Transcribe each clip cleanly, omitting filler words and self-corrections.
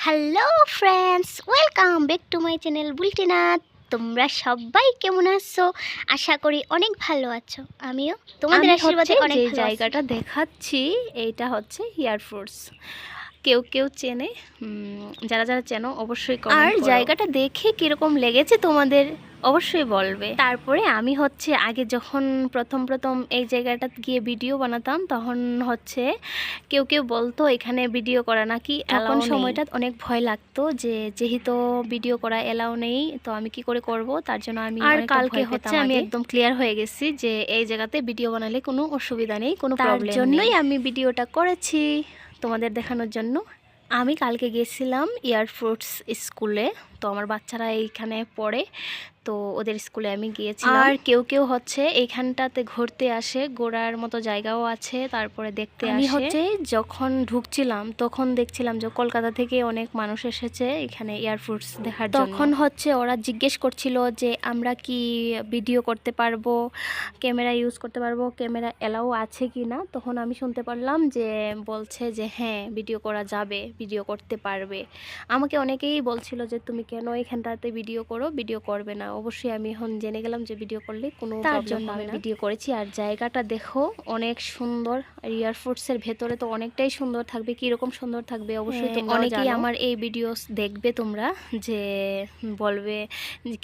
Hello friends, welcome back to my channel বুলটিনা। তোমরা সবাই কেমন আছো? আশা করি অনেক ভালো আছো। আমিও তোমাদের আশীর্বাদে অনেক ভালো আছি। জায়গাটা দেখাচ্ছি এইটা হচ্ছে এয়ারফোর্স। কেউ কেউ চেনে, যারা যারা চেনো অবশ্যই কমেন্ট করো। আর জায়গাটা দেখে কিরকম লেগেছে তোমাদের অবশ্যই বলবে। তারপরে আমি হচ্ছে আগে যখন প্রথম এই জায়গাটা গিয়ে ভিডিও বানাতাম তখন হচ্ছে কেউ কেউ বলতো এখানে ভিডিও করা নাকি, তখন সময়টা অনেক ভয় লাগতো যে যেহেতু ভিডিও করা এলাও নেই তো আমি কি করে করব, তার জন্য আমি আর কালকে হচ্ছে আমি একদম ক্লিয়ার হয়ে গেছি যে এই জায়গাতে ভিডিও বানালে কোনো অসুবিধা নেই, কোনো প্রবলেম নেই। তার জন্যই আমি ভিডিওটা করেছি তোমাদের দেখানোর জন্য। আমি কালকে গেছিলাম এয়ারফোর্স স্কুলে, তো আমার বাচ্চারা এইখানে পড়ে, তো ওদের স্কুলে আমি গিয়েছিলাম। আর কেউ কেউ হচ্ছে এইখানটাতে ঘুরতে আসে, ঘোরার মতো জায়গাও আছে, তারপরে দেখতে আসে। আমি হচ্ছে যখন ঢুকছিলাম তখন দেখছিলাম যে কলকাতা থেকে অনেক মানুষ এসেছে এখানে এয়ারফোর্স দেখার জন্য। তখন হচ্ছে ওরা জিজ্ঞেস করছিল যে আমরা কি ভিডিও করতে পারবো, ক্যামেরা ইউজ করতে পারবো, ক্যামেরা এলাও আছে কি না। তখন আমি শুনতে পারলাম যে বলছে যে হ্যাঁ ভিডিও করা যাবে, ভিডিও করতে পারবে। আমাকে অনেকেই বলছিল যে তুমি কেন এখানটাতে ভিডিও করো, ভিডিও করবে না। অবশ্যই আমি এখন জেনে গেলাম যে ভিডিও করলে কোনো প্রবলেম হবে না, ভিডিও করেছি। আর জায়গাটা দেখো অনেক সুন্দর, আর এয়ারফোর্সের ভেতরে তো অনেকটাই সুন্দর থাকবে। কীরকম সুন্দর থাকবে অবশ্যই তোমরা অনেকেই আমার এই ভিডিওস দেখবে, তোমরা যে বলবে,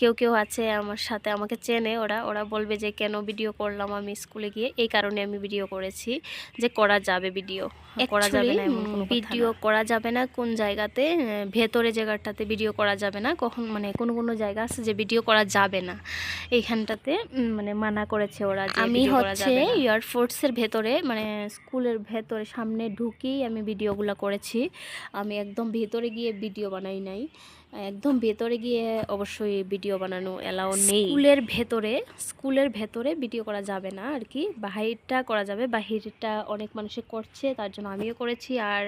কেউ কেউ আছে আমার সাথে আমাকে চেনে, ওরা বলবে যে কেন ভিডিও করলাম আমি স্কুলে গিয়ে। এই কারণে আমি ভিডিও করেছি যে করা যাবে ভিডিও, করা যাবে না এমন কোনো ভিডিও করা যাবে না। কোন জায়গাতে ভেতরে জায়গাটাতে ভিডিও করা যাবে না, কখন মানে কোনো জায়গা আছে যে ভিডিও করা যাবে না, এইখানটাতে মানে মানা করেছে ওরা। আমি হচ্ছে এয়ারফোর্সের ভেতরে মানে স্কুলের ভেতরে সামনে ঢুকেই আমি ভিডিওগুলো করেছি। আমি একদম ভেতরে গিয়ে ভিডিও বানাই নাই, একদম ভেতরে গিয়ে অবশ্যই ভিডিও বানানো এলাও নেই। স্কুলের ভেতরে ভিডিও করা যাবে না আর কি, বাহিরটা করা যাবে। বাহিরটা অনেক মানুষে করছে, তার জন্য আমিও করেছি। আর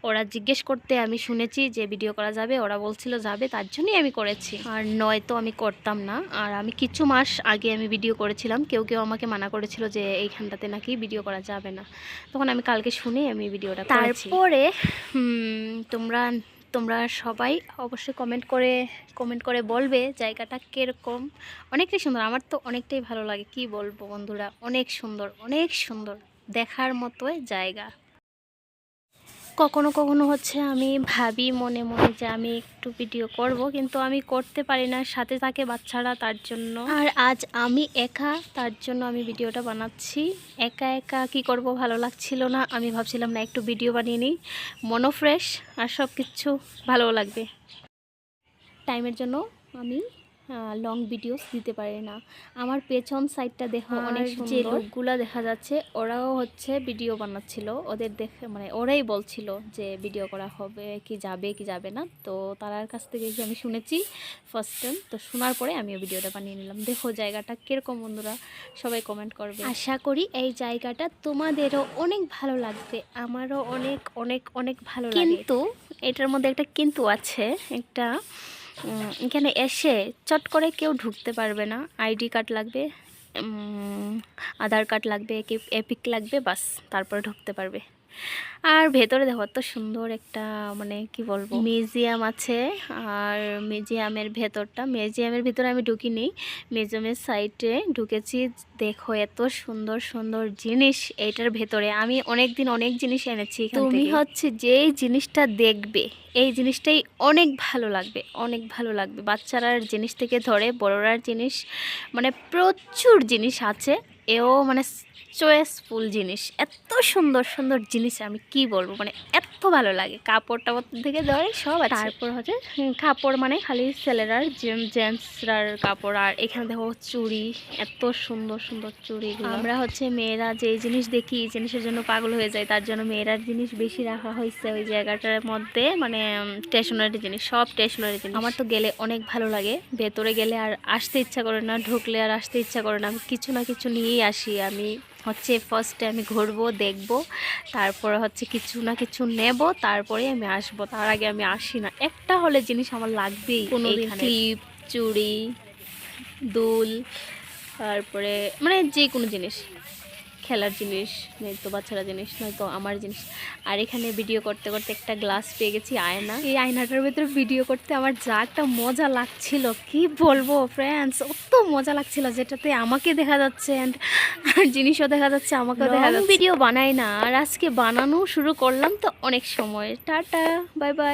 ওরা জিজ্ঞেস করতে আমি শুনেছি যে ভিডিও করা যাবে, ওরা বলছিল যাবে, তার জন্যই আমি করেছি, আর নয়তো আমি করতাম না। আর আমি কিছু মাস আগে আমি ভিডিও করেছিলাম, কেউ কেউ আমাকে মানা করেছিল যে এইখানটাতে নাকি ভিডিও করা যাবে না, তখন আমি কালকে শুনে আমি ভিডিওটা করেছি। তারপরে তোমরা সবাই অবশ্যই কমেন্ট করে বলবে জায়গাটা কীরকম। অনেকটাই সুন্দর, আমার তো অনেকটাই ভালো লাগে, কি বলবো বন্ধুরা, অনেক সুন্দর দেখার মতোই জায়গা। কখনো কখনো হচ্ছে আমি ভাবি মনে মনে যে আমি একটু ভিডিও করব, কিন্তু আমি করতে পারি না, সাথে থাকে বাচ্চারা, তার জন্য। আর আজ আমি একা, তার জন্য আমি ভিডিওটা বানাচ্ছি। একা একা কি করব, ভালো লাগছিল না। আমি ভাবছিলাম না একটু ভিডিও বানিয়ে নিই, মনও ফ্রেশ আর সব কিছু ভালো লাগবে। টাইমের জন্য আমি লং ভিডিওস দিতে পারি না। আমার পেছন সাইডটা দেখো অনেক সুন্দর, যে লোকগুলা দেখা যাচ্ছে ওরাও হচ্ছে ভিডিও বানাচ্ছিল, ওদের দেখে মানে ওরাই বলছিল যে ভিডিও করা হবে কি যাবে না। তো তার কাছ থেকে আমি শুনেছি ফার্স্ট টাইম, তো শোনার পরে আমিও ভিডিওটা বানিয়ে নিলাম। দেখো জায়গাটা কীরকম বন্ধুরা, সবাই কমেন্ট করবে। আশা করি এই জায়গাটা তোমাদেরও অনেক ভালো লাগবে, আমারও অনেক ভালো লাগে। কিন্তু এটার মধ্যে একটা কিন্তু আছে, একটা এখানে এসে চট করে কেউ ঢুকতে পারবে না। আইডি কার্ড লাগবে, আধার কার্ড লাগবে, এপিক লাগবে, বাস তারপরে ঢুকতে পারবে। আর ভেতরে দেখো এত সুন্দর একটা মানে কি বলবো মিউজিয়াম আছে। আর মিউজিয়ামের ভিতরে আমি ঢুকিনি, মিউজিয়ামের সাইডে ঢুকেছি। দেখো এত সুন্দর জিনিস এইটার ভেতরে। আমি অনেক জিনিস এনেছি। তুমি হচ্ছে যেই জিনিসটা দেখবে এই জিনিসটাই অনেক ভালো লাগবে। বাচ্চারার জিনিস থেকে ধরে বড়রার জিনিস, মানে প্রচুর জিনিস আছে। এও মানে চয়েসফুল জিনিস, এত সুন্দর জিনিস আমি কি বলবো, মানে এত ভালো লাগে। কাপড় টাপড় থেকে ধরে সব আছে। তারপর হচ্ছে কাপড় মানে খালি ছেলেরার, জেন্টসরার কাপড়। আর এখানে দেখো চুড়ি, এত সুন্দর চুড়ি। আমরা হচ্ছে মেয়েরা যে জিনিস দেখি এই জিনিসের জন্য পাগল হয়ে যায়, তার জন্য মেয়েরার জিনিস বেশি রাখা হয়েছে ওই জায়গাটার মধ্যে, মানে স্টেশনারি জিনিস, সব স্টেশনারি জিনিস। আমার তো গেলে অনেক ভালো লাগে, ভেতরে গেলে আর আসতে ইচ্ছা করে না, ঢুকলে আর আসতে ইচ্ছা করে না। আমি কিছু না কিছু নিয়েই আসি। আমি হচ্ছে ফার্স্টে আমি ঘুরবো, দেখবো, তারপরে হচ্ছে কিছু না কিছু নেব, তারপরে আমি আসবো। তার আগে আমি আসি না। একটা হলে জিনিস আমার লাগবেই, কোনো ক্লিপ, চুড়ি, দুল, তারপরে মানে যে কোনো জিনিস খেলার জিনিস, নয়তো বাচ্চারা জিনিস, নয়তো আমার জিনিস। আর এখানে ভিডিও করতে করতে একটা গ্লাস পেয়ে গেছি, আয়না। এই আয়নাটার ভেতরে ভিডিও করতে আমার যা একটা মজা লাগছিল কি বলবো ফ্রেন্ডস, অত মজা লাগছিল, যেটাতে আমাকে দেখা যাচ্ছে অ্যান্ড জিনিসও দেখা যাচ্ছে, আমাকেও দেখা যাচ্ছে। ভিডিও বানাই না, আর আজকে বানানো শুরু করলাম তো অনেক সময়। Tata, bye bye.